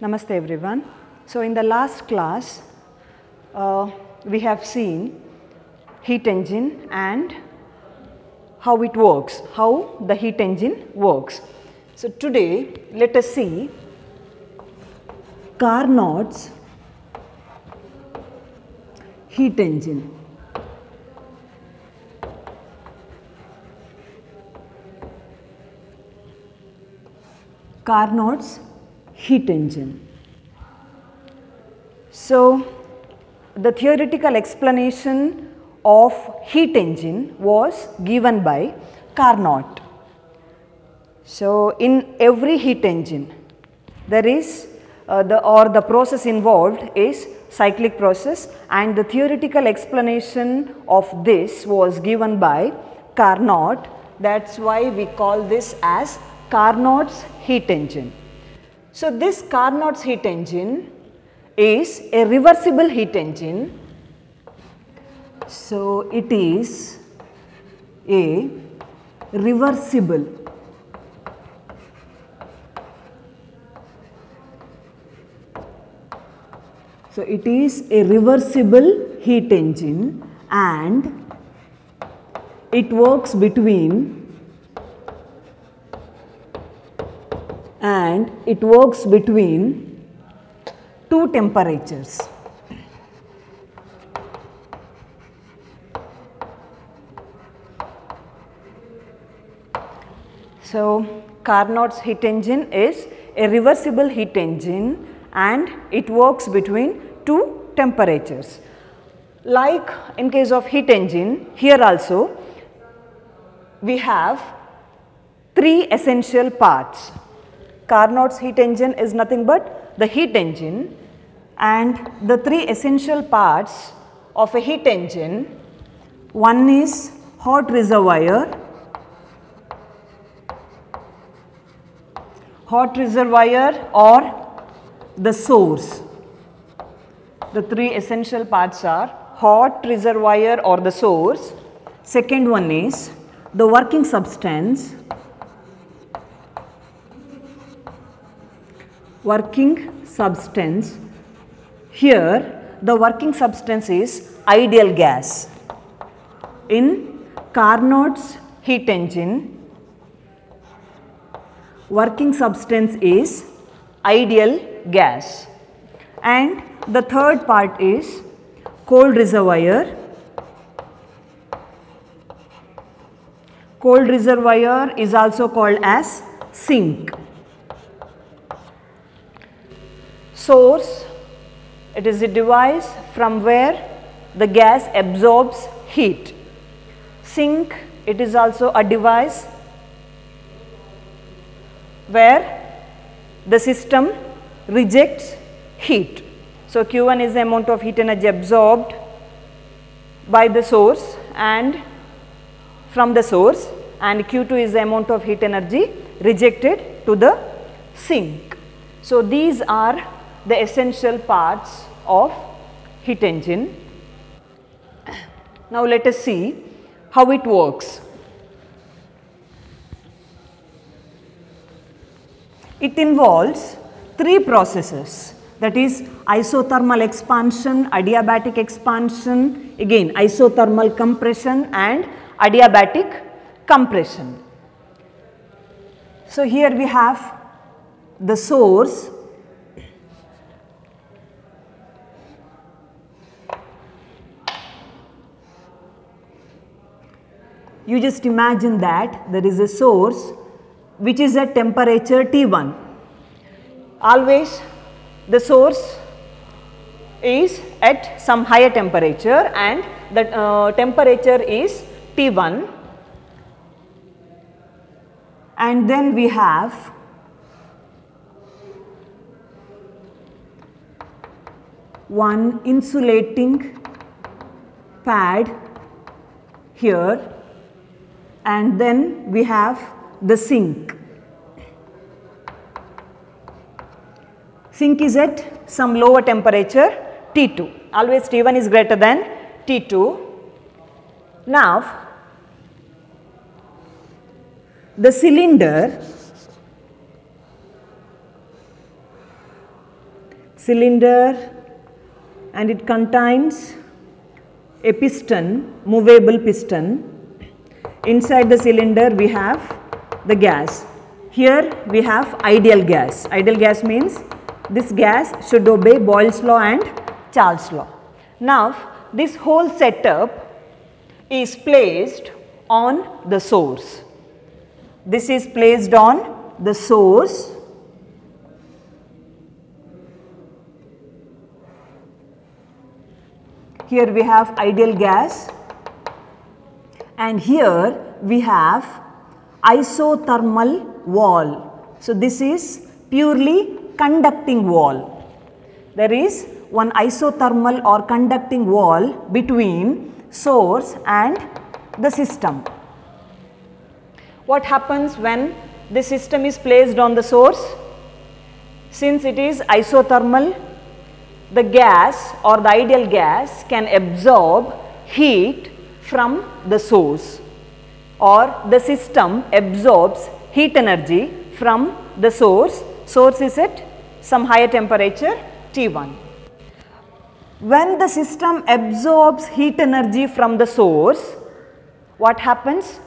Namaste everyone. So in the last class, we have seen heat engine and how it works, how the heat engine works. So today let us see Carnot's heat engine. Carnot's heat engine. So the theoretical explanation of heat engine was given by Carnot. So in every heat engine there is the process involved is cyclic process, and the theoretical explanation of this was given by Carnot. That's why we call this as Carnot's heat engine. So this Carnot's heat engine is a reversible heat engine. So it is a reversible heat engine, and it works between two temperatures. So Carnot's heat engine is a reversible heat engine and it works between two temperatures. Like in case of heat engine, here also we have three essential parts. Carnot's heat engine is nothing but the heat engine, and the three essential parts of a heat engine, one is hot reservoir or the source. The three essential parts are hot reservoir or the source. Second one is the working substance. Here the working substance is ideal gas. In Carnot's heat engine, working substance is ideal gas. And the third part is cold reservoir. Cold reservoir is also called as sink. Source, it is a device from where the gas absorbs heat. Sink, it is also a device where the system rejects heat. So Q1 is the amount of heat energy absorbed by the source and from the source, and Q2 is the amount of heat energy rejected to the sink. So these are the essential parts of heat engine. Now let us see how it works. It involves three processes, that is isothermal expansion, adiabatic expansion, again isothermal compression and adiabatic compression. So here we have the source. You just imagine that there is a source which is at temperature T1. Always the source is at some higher temperature and the temperature is T1, and then we have one insulating pad here, and then we have the sink. Sink is at some lower temperature T2. Always T1 is greater than T2. Now the cylinder cylinder and it contains a piston, movable piston. Inside the cylinder we have the gas. Here we have ideal gas. Ideal gas means this gas should obey Boyle's law and Charles' law. Now this whole setup is placed on the source. This is placed on the source. Here we have ideal gas and here we have isothermal wall. So this is purely conducting wall. There is one isothermal or conducting wall between source and the system. What happens when the system is placed on the source? Since it is isothermal, the gas or the ideal gas can absorb heat from the source, or the system absorbs heat energy from the source. Source is at some higher temperature T1. When the system absorbs heat energy from the source, what happens?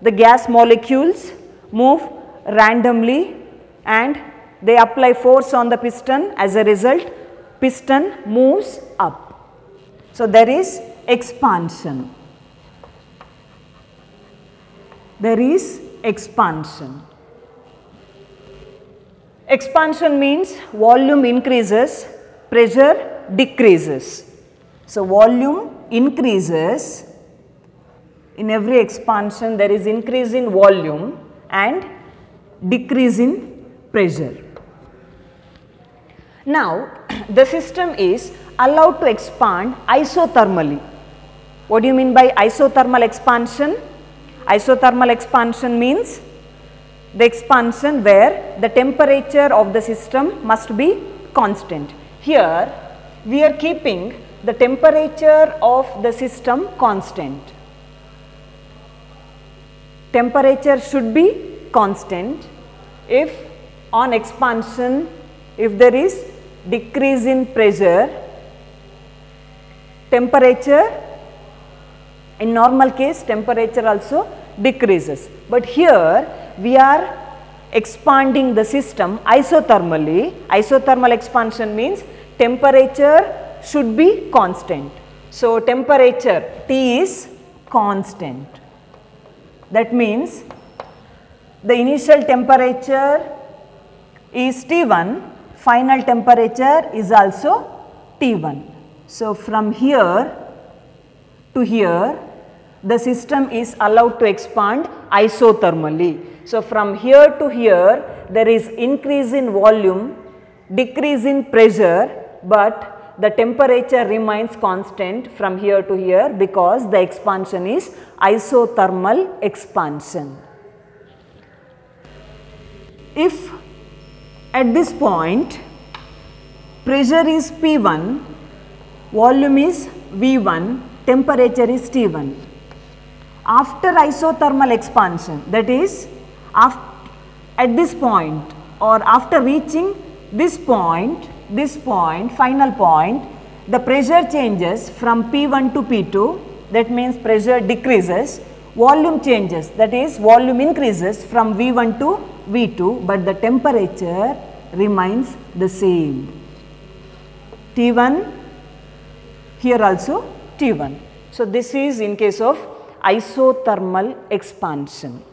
The gas molecules move randomly and they apply force on the piston. As a result, piston moves up. So there is expansion. There is expansion. Expansion means volume increases, pressure decreases. So volume increases. In every expansion there is increase in volume and decrease in pressure. Now the system is allowed to expand isothermally. What do you mean by isothermal expansion? Isothermal expansion means the expansion where the temperature of the system must be constant. Here we are keeping the temperature of the system constant. Temperature should be constant. If on expansion, if there is decrease in pressure, temperature, in normal case temperature also decreases. But here we are expanding the system isothermally. Isothermal expansion means temperature should be constant. So temperature T is constant. That means the initial temperature is T1, final temperature is also T1. So from here to here the system is allowed to expand isothermally. So from here to here there is increase in volume, decrease in pressure, but the temperature remains constant from here to here because the expansion is isothermal expansion. If at this point pressure is P1, volume is V1, temperature is T1. After isothermal expansion, that is at this point or after reaching this point, final point, the pressure changes from P1 to P2, that means pressure decreases, volume changes, that is volume increases from V1 to V2, but the temperature remains the same. T1, here also T1. So this is in case of isothermal expansion.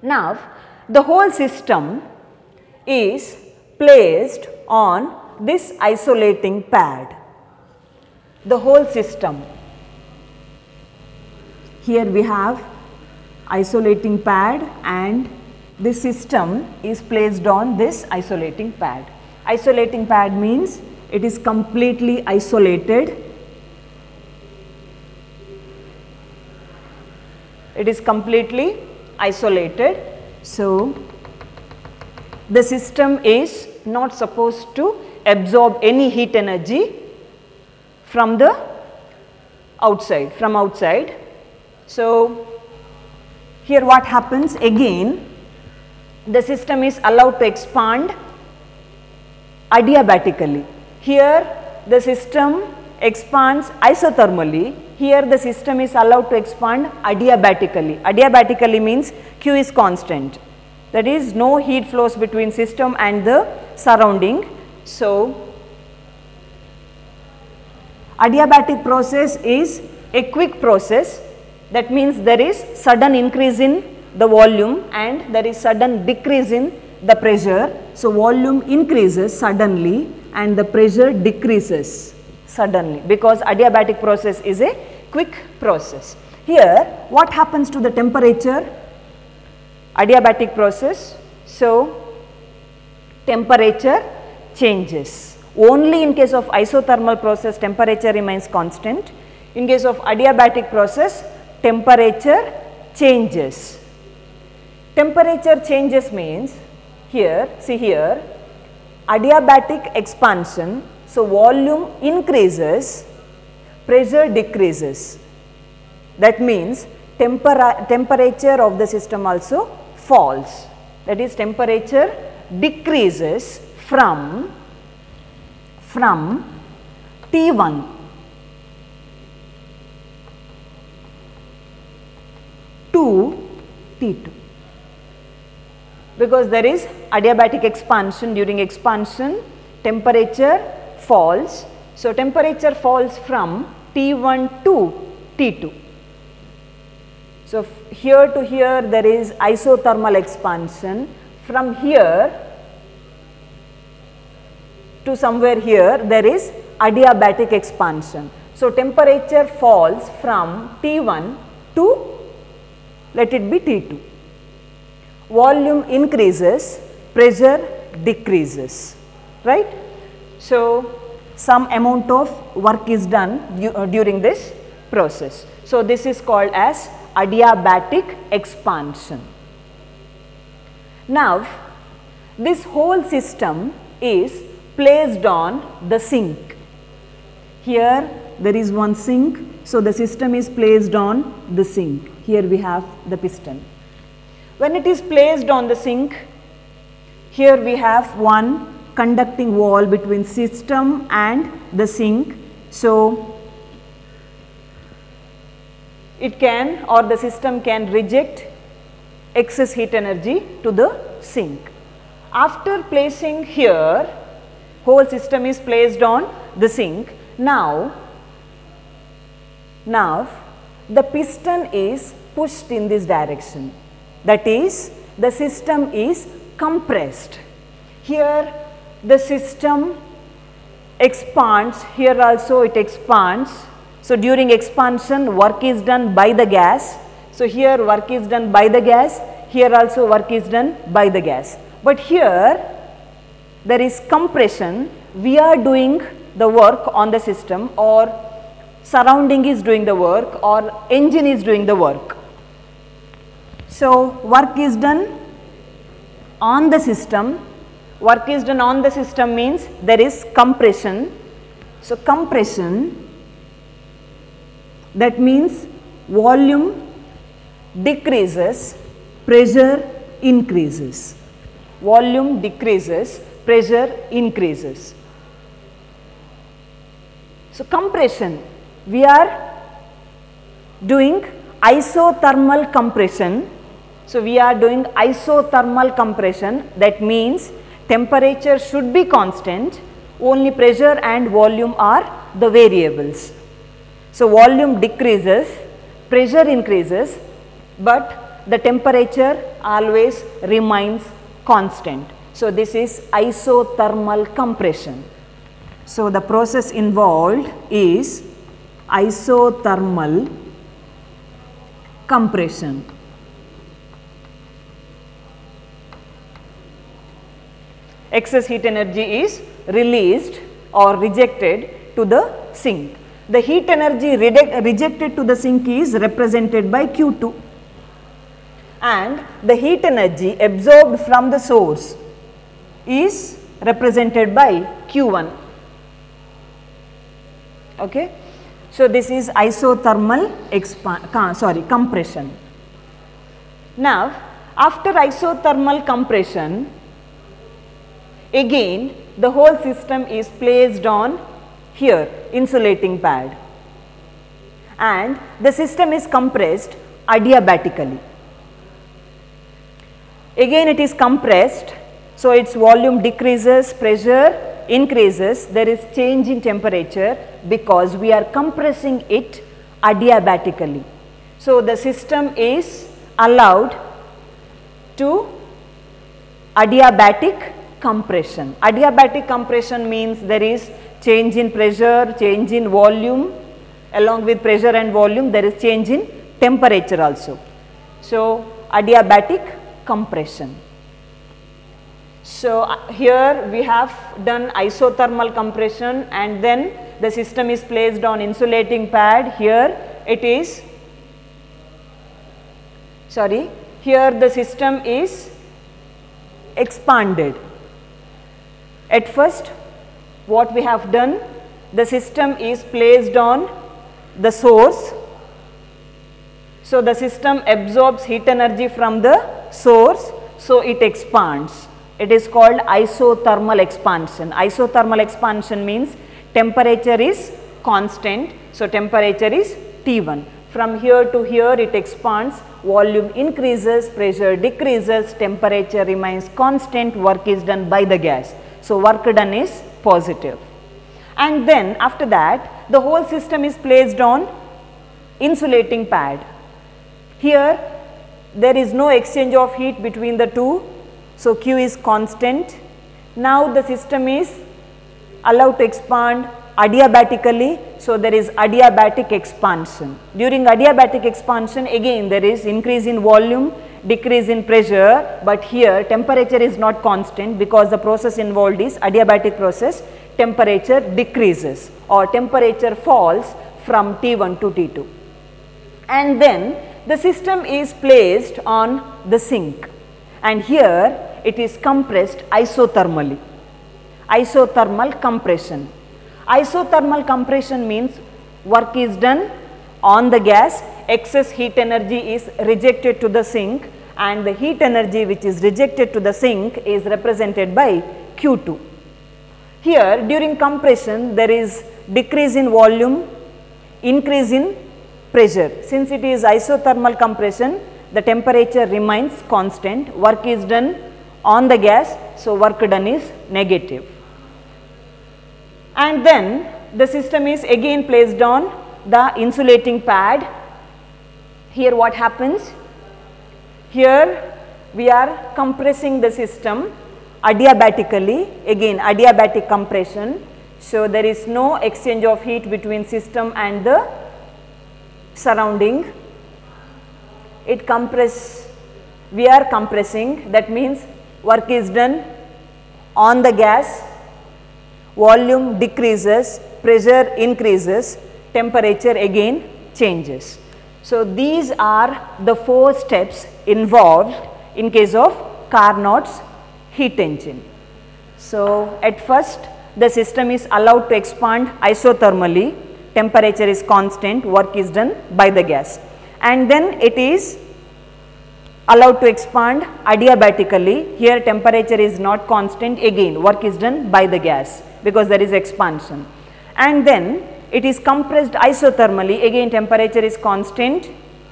Now the whole system is placed on this isolating pad. The whole system. Here we have isolating pad and this system is placed on this isolating pad. Isolating pad means it is completely isolated. It is completely isolated. So the system is not supposed to absorb any heat energy from the outside, So here what happens again, the system is allowed to expand adiabatically. Here the system expands isothermally, here the system is allowed to expand adiabatically. Adiabatically means Q is constant, that is no heat flows between system and the surrounding. So, adiabatic process is a quick process, that means there is sudden increase in the volume and there is sudden decrease in the pressure. So, volume increases suddenly and the pressure decreases suddenly, because adiabatic process is a quick process. Here what happens to the temperature? Adiabatic process, so temperature changes. Only in case of isothermal process temperature remains constant. In case of adiabatic process temperature changes. Temperature changes means here, see here, adiabatic expansion, so volume increases, pressure decreases. That means temperature of the system also falls, that is temperature decreases from T1 to T2, because there is adiabatic expansion. During expansion temperature falls, so temperature falls from T1 to T2. So, here to here there is isothermal expansion, from here to somewhere here there is adiabatic expansion. So, temperature falls from T1 to, let it be T2. Volume increases, pressure decreases, right. So, some amount of work is done during this process. So, this is called as adiabatic expansion. Now, this whole system is placed on the sink. Here there is one sink, so the system is placed on the sink. Here we have the piston. When it is placed on the sink, here we have one conducting wall between system and the sink. So, it can, or the system can reject excess heat energy to the sink. After placing here, whole system is placed on the sink. Now the piston is pushed in this direction, that is the system is compressed. Here the system expands, here also it expands. So, during expansion work is done by the gas. So, here work is done by the gas, here also work is done by the gas. But here there is compression, we are doing the work on the system, or surrounding is doing the work, or engine is doing the work. So, work is done on the system. Work is done on the system means there is compression. So, compression, that means volume decreases, pressure increases. Volume decreases, pressure increases. So, compression, we are doing isothermal compression. So, we are doing isothermal compression, that means temperature should be constant, only pressure and volume are the variables. So, volume decreases, pressure increases, but the temperature always remains constant. So, this is isothermal compression. So, the process involved is isothermal compression. Excess heat energy is released or rejected to the sink. The heat energy rejected to the sink is represented by Q2, and the heat energy absorbed from the source is represented by Q1. Okay. So, this is isothermal compression. Now, after isothermal compression, again the whole system is placed on here insulating pad, and the system is compressed adiabatically. Again it is compressed, so its volume decreases, pressure increases, there is change in temperature because we are compressing it adiabatically. So the system is allowed to adiabatic compression. Adiabatic compression means there is change in pressure, change in volume, along with pressure and volume there is change in temperature also. So adiabatic compression. So here we have done isothermal compression, and then the system is placed on insulating pad. Here it is, here the system is expanded. At first what we have done, the system is placed on the source. So the system absorbs heat energy from the source, so it expands. It is called isothermal expansion. Isothermal expansion means temperature is constant, so temperature is T1. From here to here it expands, volume increases, pressure decreases, temperature remains constant, work is done by the gas. So work done is positive. And then after that the whole system is placed on insulating pad. Here there is no exchange of heat between the two, so Q is constant. Now the system is allowed to expand adiabatically, so there is adiabatic expansion. During adiabatic expansion again there is increase in volume, decrease in pressure, but here temperature is not constant because the process involved is adiabatic process. Temperature decreases or temperature falls from T1 to T2, and then the system is placed on the sink, and here it is compressed isothermally. Isothermal compression. Isothermal compression means work is done on the gas, excess heat energy is rejected to the sink, and the heat energy which is rejected to the sink is represented by Q2. Here during compression there is decrease in volume, increase in pressure. Since it is isothermal compression, the temperature remains constant, work is done on the gas, so work done is negative. And then the system is again placed on the insulating pad. Here what happens? Here we are compressing the system adiabatically, again adiabatic compression. So there is no exchange of heat between system and the surrounding. We are compressing, that means work is done on the gas, volume decreases, pressure increases, temperature again changes. So these are the 4 steps involved in case of Carnot's heat engine. So at first the system is allowed to expand isothermally, temperature is constant, work is done by the gas, and then it is allowed to expand adiabatically. Here temperature is not constant, again work is done by the gas because there is expansion, and then it is compressed isothermally, again temperature is constant,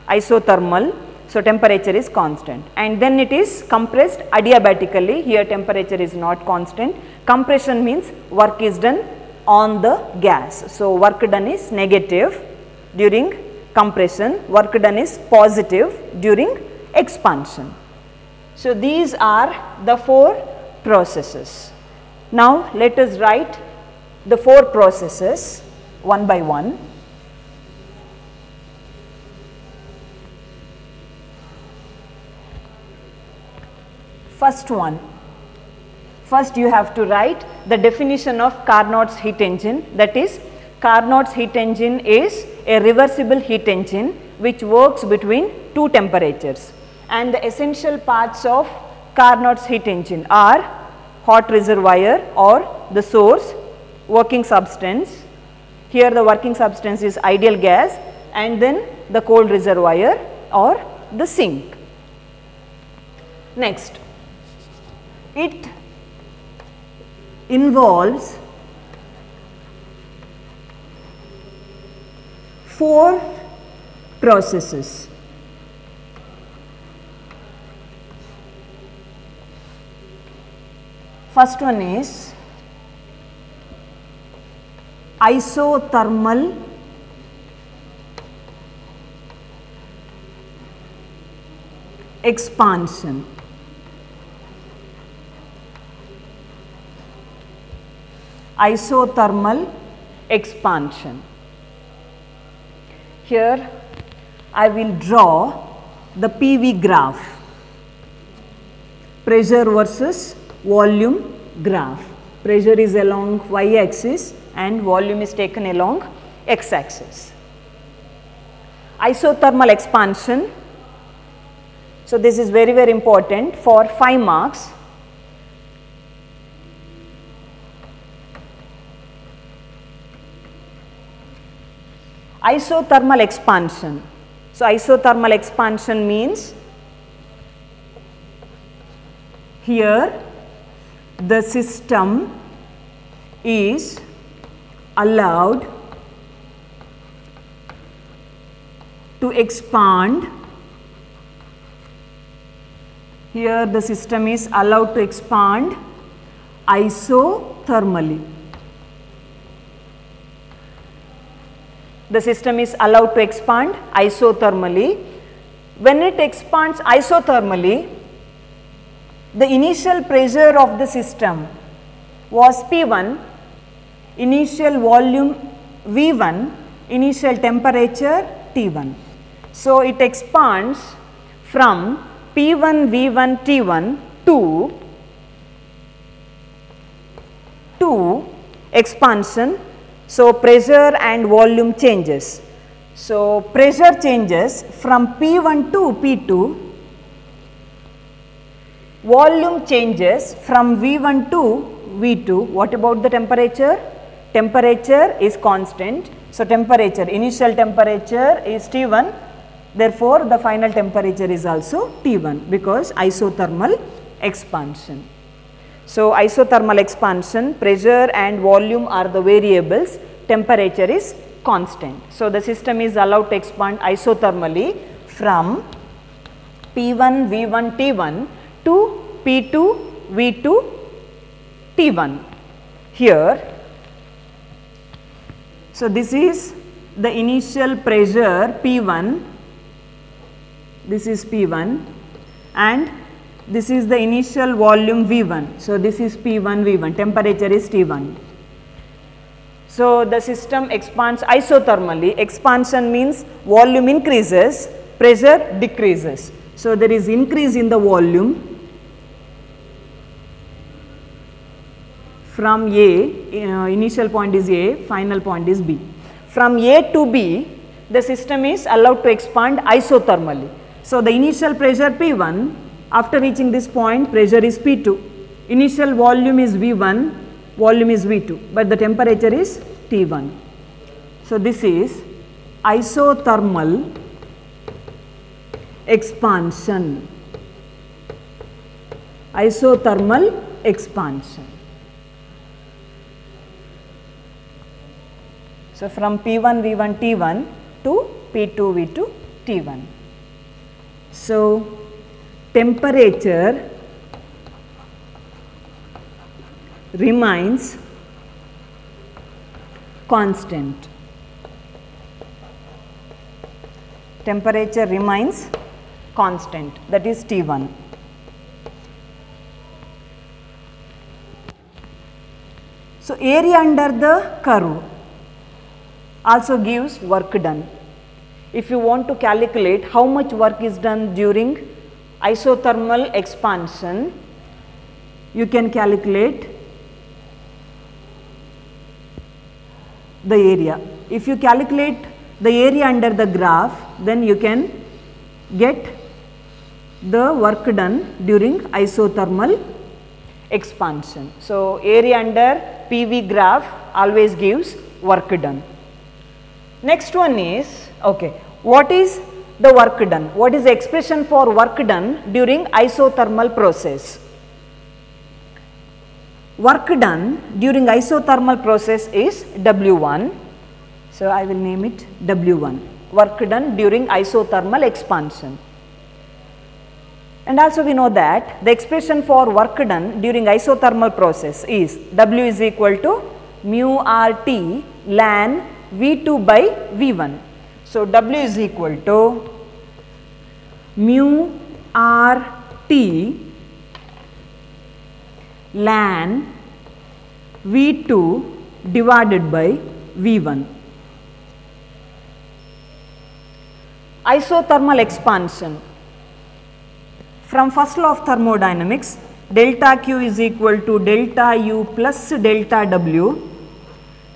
isothermal, so temperature is constant, and then it is compressed adiabatically. Here temperature is not constant. Compression means work is done on the gas, so work done is negative during compression, work done is positive during expansion. So these are the 4 processes. Now let us write the 4 processes one by one. First one, first you have to write the definition of Carnot's heat engine, that is Carnot's heat engine is a reversible heat engine which works between 2 temperatures, and the essential parts of Carnot's heat engine are hot reservoir or the source, working substance. Here the working substance is ideal gas, and then the cold reservoir or the sink. Next, it involves 4 processes. First one is isothermal expansion. Isothermal expansion. Here I will draw the PV graph, pressure versus volume graph. Pressure is along y axis and volume is taken along x axis. Isothermal expansion. So, this is very, very important for 5 marks. Isothermal expansion. So, isothermal expansion means here the system is allowed to expand. Here the system is allowed to expand isothermally. The system is allowed to expand isothermally. When it expands isothermally, the initial pressure of the system was P1, initial volume V1, initial temperature T1. So, it expands from P1 V1 T1 to expansion. So, pressure and volume changes. So, pressure changes from P1 to P2, volume changes from V1 to V2. What about the temperature? Temperature is constant. So, temperature, initial temperature is T1, therefore, the final temperature is also T1 because isothermal expansion. So, isothermal expansion, pressure and volume are the variables, temperature is constant. So, the system is allowed to expand isothermally from P1 V1 T1 to P2 V2 T1 here. So, this is the initial pressure P1, this is P1 and this is the initial volume V1. So, this is P1 V1, temperature is T1. So, the system expands isothermally. Expansion means volume increases, pressure decreases. So, there is increase in the volume from A, initial point is A, final point is B. From A to B, the system is allowed to expand isothermally. So, the initial pressure P1, after reaching this point, pressure is P2, initial volume is V1, volume is V2, but the temperature is T1. So, this is isothermal expansion. Isothermal expansion. So, from P1 V1 T1 to P2 V2 T1. So, temperature remains constant. Temperature remains constant, that is T1. So, area under the curve also gives work done. If you want to calculate how much work is done during isothermal expansion, you can calculate the area. If you calculate the area under the graph, then you can get the work done during isothermal expansion. So, area under PV graph always gives work done. Next one is, okay, what is the work done? What is the expression for work done during isothermal process? work done during isothermal process is W1. So, I will name it W1, work done during isothermal expansion. And also we know that the expression for work done during isothermal process is W is equal to mu RT ln V2 by V1. So, W is equal to mu RT ln V2 divided by V1. Isothermal expansion. From first law of thermodynamics, delta Q is equal to delta U plus delta W.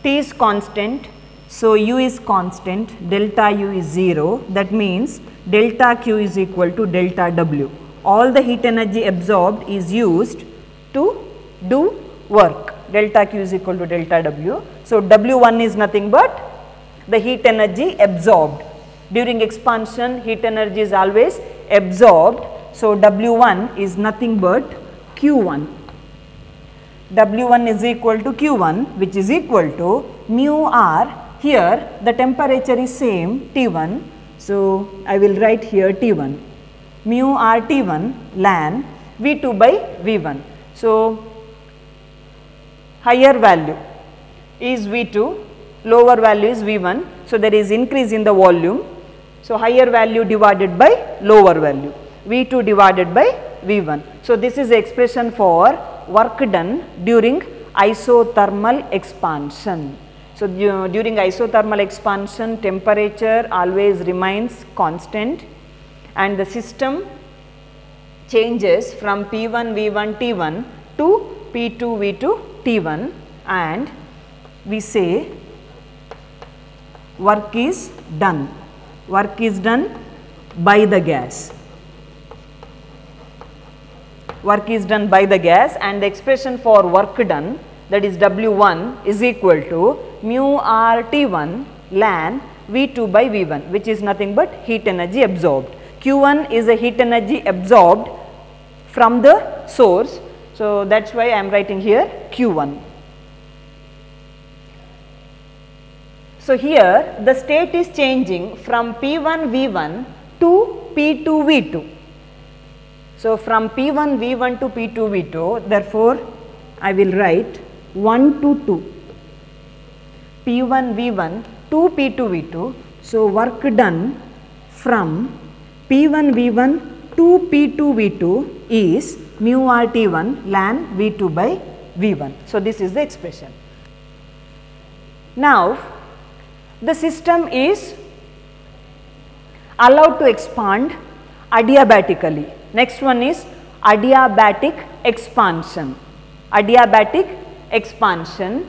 T is constant, so U is constant, delta U is 0. That means delta Q is equal to delta W. All the heat energy absorbed is used to do work. Delta Q is equal to delta W. So, W1 is nothing but the heat energy absorbed. During expansion, heat energy is always absorbed. So, W1 is nothing but Q1. W1 is equal to Q1, which is equal to mu R. Here the temperature is same T1. So, I will write here T1, mu R T1 ln V2 by V1. So, higher value is V2, lower value is V1. So, there is increase in the volume. So, higher value divided by lower value, V2 divided by V1. So, this is the expression for work done during isothermal expansion. So, during isothermal expansion, temperature always remains constant and the system changes from P1 V1 T1 to P2 V2 T1, and we say work is done. Work is done by the gas. Work is done by the gas, and the expression for work done, that is W1 is equal to mu R T1 ln V2 by V1, which is nothing but heat energy absorbed. Q1 is a heat energy absorbed from the source. So, that is why I am writing here Q1. So, here the state is changing from P1 V1 to P2 V2. So, from P1 V1 to P2 V2, therefore, I will write 1 to 2, P1 V1 to P2 V2. So, work done from P1 V1 to P2 V2 is mu RT1 ln V2 by V1. So, this is the expression. Now, the system is allowed to expand adiabatically. Next one is adiabatic expansion. Adiabatic expansion.